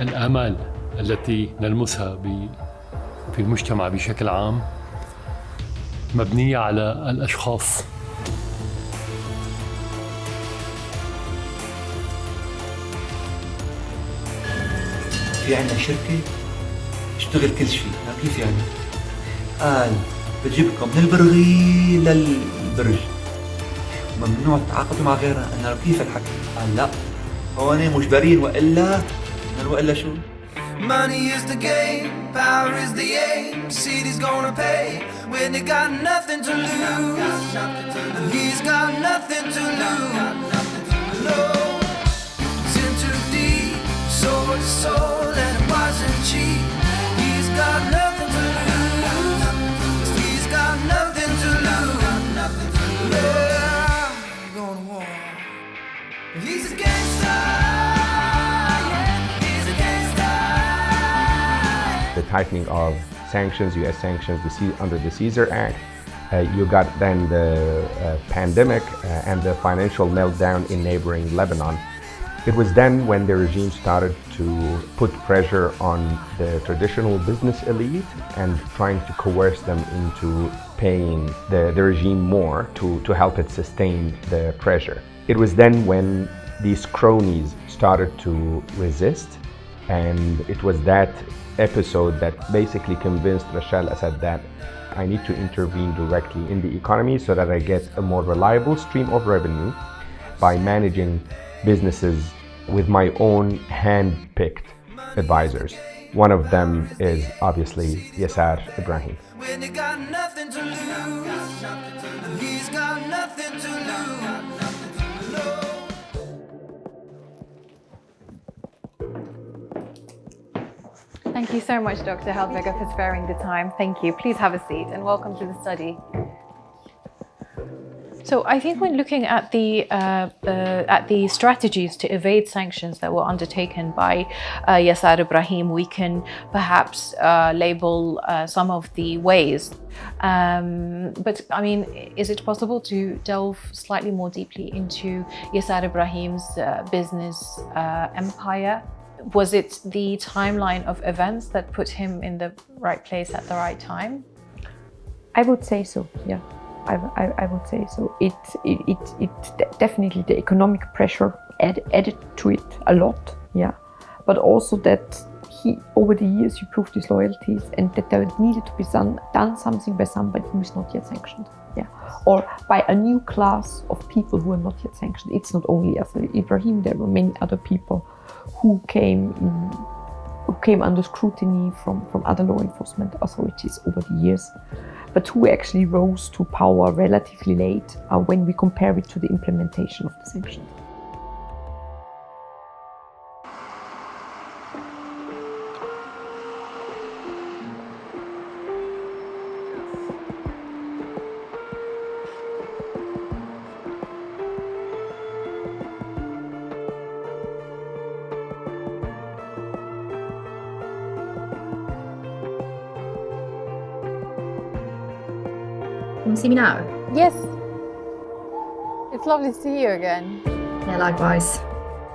الآمال التي نلمسها في المجتمع بشكل عام مبنية على الأشخاص. في عندنا شركة تشتغل كل شيء، كيف يعني؟ قال بجيبكم من البرغي للبرج، ممنوع تتعاقدوا مع غيرنا. قلنا له كيف الحكي؟ قال لا، هون مجبرين وإلا شو؟ Money is the game, power is the aim. City's gonna pay when they got nothing to lose. He's got nothing to lose. No, it's in too deep, soul to soul, and it wasn't cheap. He's got nothing to lose. He's got nothing to lose. Yeah, going to war. He's a gangster. The tightening of sanctions, U.S. sanctions under the Caesar Act. You got then the pandemic and the financial meltdown in neighboring Lebanon. It was then when the regime started to put pressure on the traditional business elite and trying to coerce them into paying the regime more to help it sustain the pressure. It was then when these cronies started to resist, and it was that episode that basically convinced Bashar al-Assad that I need to intervene directly in the economy so that I get a more reliable stream of revenue by managing businesses with my own hand-picked advisors. One of them is obviously Yasser Ibrahim. When you got nothing to lose, he's got nothing to lose. Thank you so much, Dr. Haldberger, for sparing the time. Thank you. Please have a seat and welcome to the study. So I think when looking at the strategies to evade sanctions that were undertaken by Yasser Ibrahim, we can perhaps label some of the ways. But I mean, is it possible to delve slightly more deeply into Yasser Ibrahim's business empire? Was it the timeline of events that put him in the right place at the right time? I would say so, yeah. I would say so. It definitely the economic pressure added to it a lot, yeah. But also that he, over the years, he proved his loyalties and that there needed to be done something by somebody who is not yet sanctioned, yeah. Or by a new class of people who are not yet sanctioned. It's not only Yasser Ibrahim, there were many other people who came under scrutiny from other law enforcement authorities over the years, but who actually rose to power relatively late when we compare it to the implementation of the sanctions. Can you see me now? Yes. It's lovely to see you again. Yeah, likewise.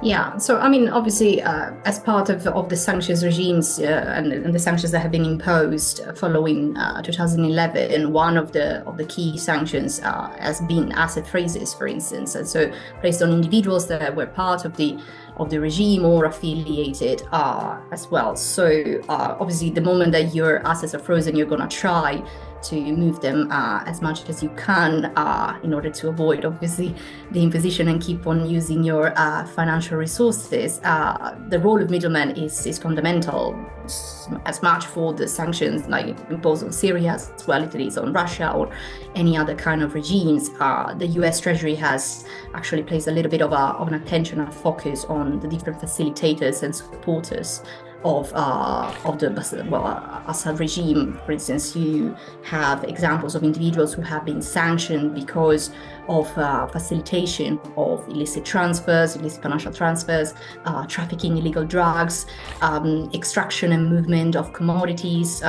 Yeah, so I mean, obviously, as part of the sanctions regimes and the sanctions that have been imposed following 2011, one of the key sanctions has been asset freezes, for instance, and so placed on individuals that were part of the regime or affiliated as well. So obviously, the moment that your assets are frozen, you're going to try to move them as much as you can in order to avoid, obviously, the imposition and keep on using your financial resources. The role of middlemen is fundamental, as much for the sanctions like imposed on Syria as well as it is on Russia or any other kind of regimes. The US Treasury has actually placed a little bit of an attention and focus on the different facilitators and supporters Assad regime. For instance, you have examples of individuals who have been sanctioned because of facilitation of illicit transfers, illicit financial transfers, trafficking illegal drugs, extraction and movement of commodities,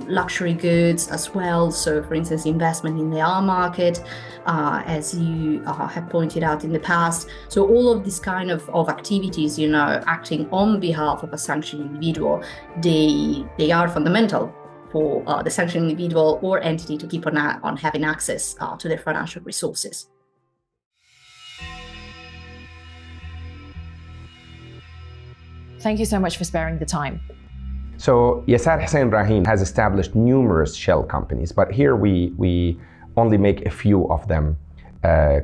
luxury goods as well. So, for instance, investment in the oil market, as you have pointed out in the past. So all of these kind of activities, acting on behalf of a sanctioned individual, they are fundamental for the sanctioned individual or entity to keep on having access to their financial resources. Thank you so much for sparing the time. So Yasser Ibrahim has established numerous shell companies, but here we only make a few of them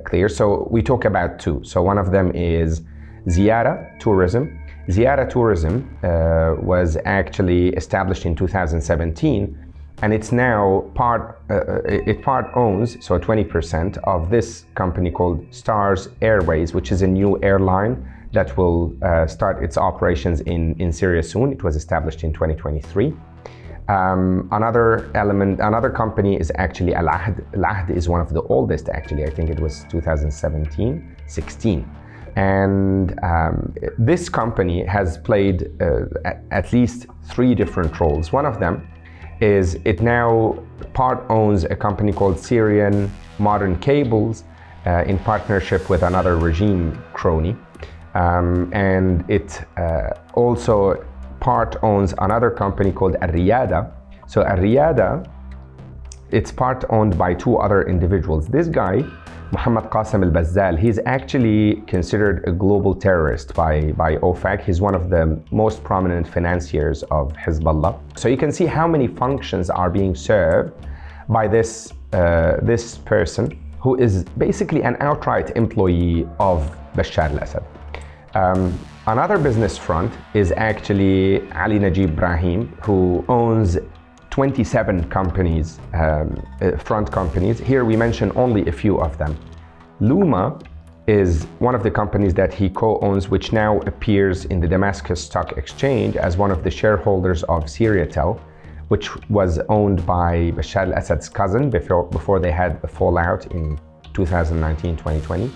clear. So we talk about two. So one of them is Ziyara Tourism. Ziyara Tourism was actually established in 2017, and it's now part owns, so 20% of this company called Stars Airways, which is a new airline that will start its operations in Syria soon. It was established in 2023. Another company is actually Al Ahd. Al Ahd is one of the oldest, actually. I think it was 2016. And this company has played at least three different roles. One of them is it now part owns a company called Syrian Modern Cables in partnership with another regime crony. And it also part owns another company called Al-Riyada. So Al-Riyada, it's part owned by two other individuals. This guy, Muhammad Qasim al-Bazzal, he's actually considered a global terrorist by OFAC. He's one of the most prominent financiers of Hezbollah. So you can see how many functions are being served by this person, who is basically an outright employee of Bashar al-Assad. Another business front is actually Ali Najib Ibrahim, who owns 27 companies, front companies. Here we mention only a few of them. Luma is one of the companies that he co-owns, which now appears in the Damascus Stock Exchange as one of the shareholders of Syriatel, which was owned by Bashar al-Assad's cousin before they had a fallout in 2019-2020.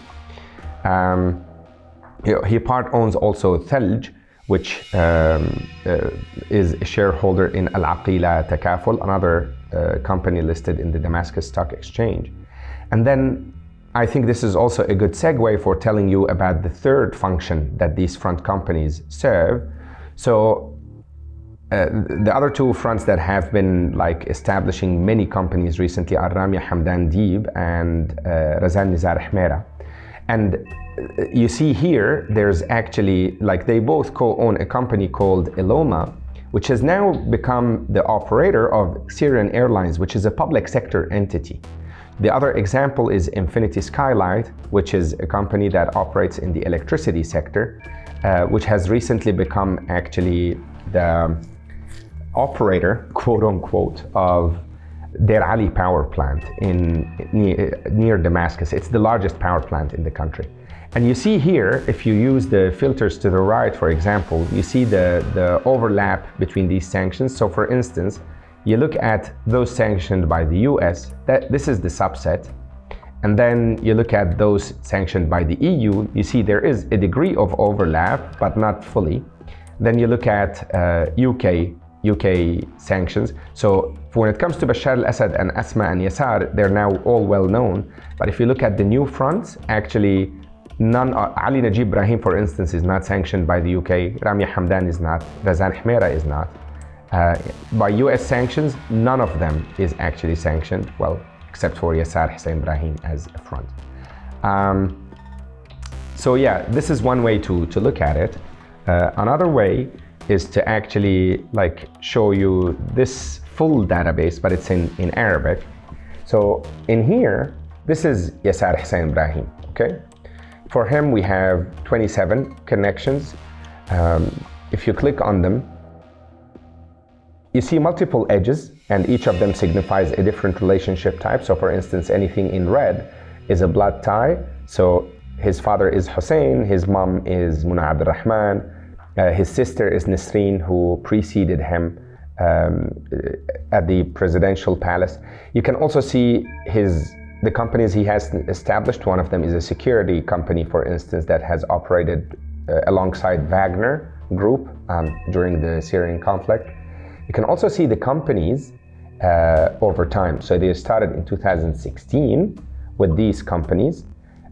He part owns also Thalj, which is a shareholder in Al-Aqila Takaful, another company listed in the Damascus Stock Exchange. And then I think this is also a good segue for telling you about the third function that these front companies serve. So the other two fronts that have been establishing many companies recently are Ramia Hamdan Deeb and Razan Nizar Hmera. And you see here, there's actually, they both co-own a company called Eloma, which has now become the operator of Syrian Airlines, which is a public sector entity. The other example is Infinity Skylight, which is a company that operates in the electricity sector, which has recently become actually the operator, quote unquote, of Deir Ali power plant near Damascus. It's the largest power plant in the country. And you see here, if you use the filters to the right, for example, you see the overlap between these sanctions. So for instance, you look at those sanctioned by the US, this is the subset. And then you look at those sanctioned by the EU, you see there is a degree of overlap, but not fully. Then you look at UK sanctions. So when it comes to Bashar al-Assad and Asma and Yasar, they're now all well known. But if you look at the new fronts, actually Ali Najib Ibrahim, for instance, is not sanctioned by the UK. Ramia Hamdan is not. Razan Hmera is not. By US sanctions, none of them is actually sanctioned, well, except for Yasser Ibrahim as a front. So yeah, this is one way to look at it. Another way is to actually show you this full database, but it's in Arabic. So in here, this is Yasser Ibrahim, okay? For him, we have 27 connections. If you click on them, you see multiple edges, and each of them signifies a different relationship type. So for instance, anything in red is a blood tie. So his father is Hussein, his mom is Muna Abdurrahman, His sister is Nisreen, who preceded him at the presidential palace. You can also see the companies he has established. One of them is a security company, for instance, that has operated alongside Wagner Group during the Syrian conflict. You can also see the companies over time. So they started in 2016 with these companies,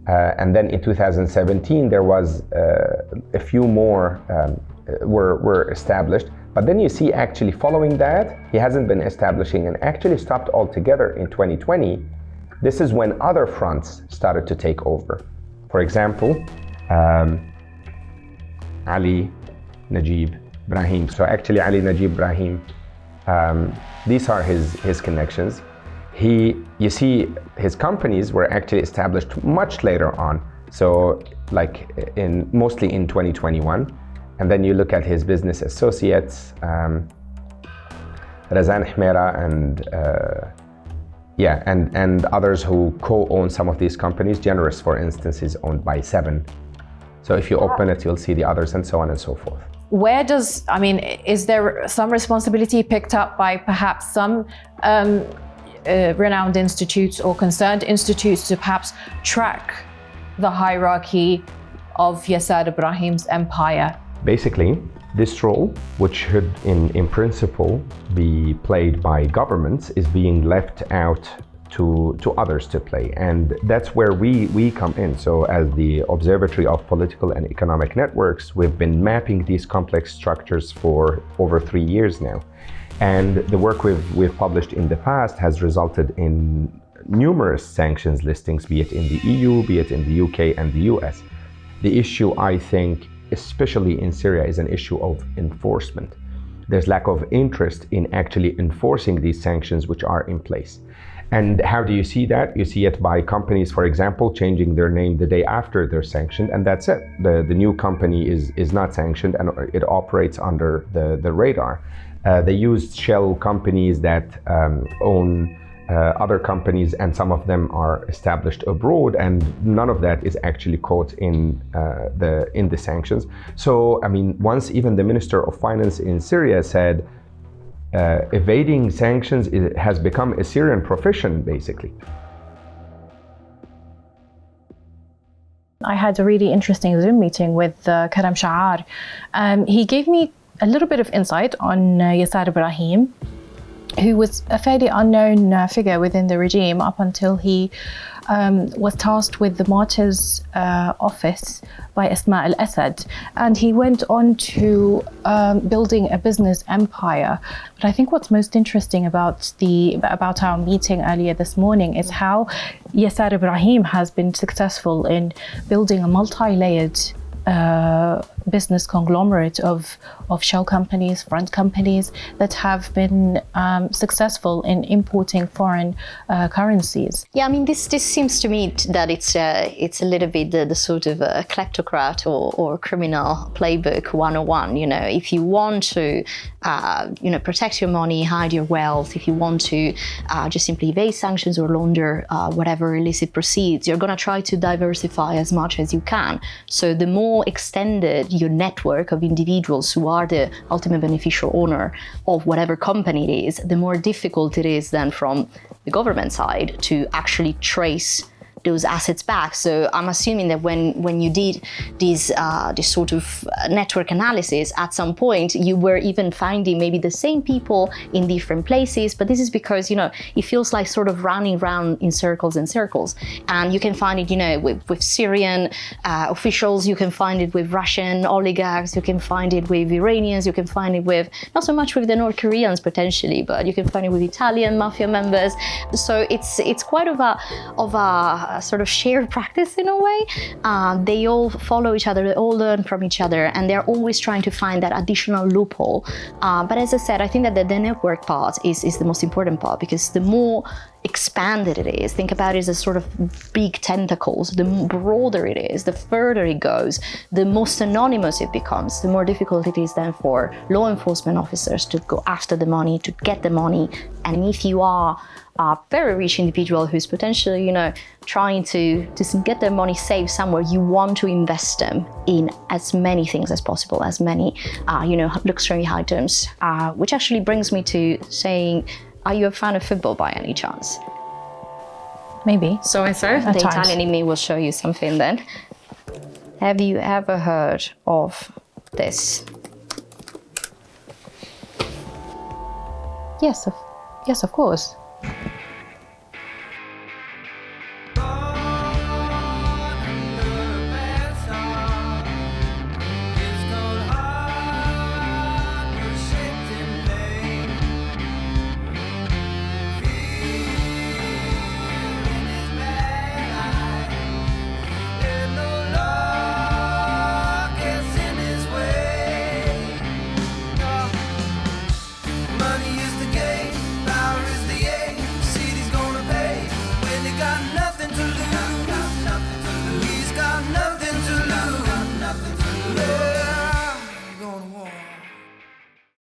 and then in 2017 there was a few more were established. But then you see actually following that, he hasn't been establishing and actually stopped altogether in 2020. This is when other fronts started to take over. For example, Ali Najib Ibrahim. So actually Ali Najib Ibrahim, these are his connections. You see his companies were actually established much later on. So like mostly in 2021. And then you look at his business associates, Razan Hmera and others who co-own some of these companies. Generous, for instance, is owned by 7. So if you open it, you'll see the others and so on and so forth. Is there some responsibility picked up by perhaps some renowned institutes or concerned institutes to perhaps track the hierarchy of Yasser Ibrahim's empire? Basically, this role, which should in principle be played by governments, is being left out to others to play. And that's where we come in. So as the Observatory of Political and Economic Networks, we've been mapping these complex structures for over 3 years now. And the work we've published in the past has resulted in numerous sanctions listings, be it in the EU, be it in the UK and the US. The issue, I think, especially in Syria, is an issue of enforcement. There's lack of interest in actually enforcing these sanctions which are in place. And how do you see that? You see it by companies, for example, changing their name the day after they're sanctioned, and that's it. The new company is not sanctioned and it operates under the radar. They use shell companies that own other companies, and some of them are established abroad, and none of that is actually caught in the sanctions. So, once even the Minister of Finance in Syria said evading sanctions has become a Syrian profession, basically. I had a really interesting Zoom meeting with Karam Sha'ar. He gave me a little bit of insight on Yasser Ibrahim, who was a fairly unknown figure within the regime up until he was tasked with the Martyrs office by Asma al-Assad, and he went on to building a business empire. But I think what's most interesting about our meeting earlier this morning is how Yasser Ibrahim has been successful in building a multi-layered business conglomerate of shell companies, front companies that have been successful in importing foreign currencies. Yeah, this seems to me that it's a little bit the sort of kleptocrat or criminal playbook 101. If you want to protect your money, hide your wealth, if you want to just simply evade sanctions or launder whatever illicit proceeds, you're going to try to diversify as much as you can. So the more extended your network of individuals who are the ultimate beneficial owner of whatever company it is, the more difficult it is then from the government side to actually trace those assets back. So I'm assuming that when you did this sort of network analysis, at some point you were even finding maybe the same people in different places, but this is because, it feels like sort of running around in circles and circles. And you can find it, with Syrian officials, you can find it with Russian oligarchs, you can find it with Iranians, you can find it with, not so much with the North Koreans potentially, but you can find it with Italian mafia members. So it's quite of a sort of shared practice in a way. They all follow each other, they all learn from each other, and they're always trying to find that additional loophole. But as I said, I think that the network part is the most important part, because the more expanded it is, think about it as a sort of big tentacles. The broader it is, the further it goes, the most anonymous it becomes, the more difficult it is then for law enforcement officers to go after the money, to get the money. And if you are a very rich individual who's potentially, trying to get their money saved somewhere, you want to invest them in as many things as possible, as many, luxury items, which actually brings me to saying, are you a fan of football by any chance? Maybe. So the times. Italian in me will show you something then. Have you ever heard of this? Yes, of course.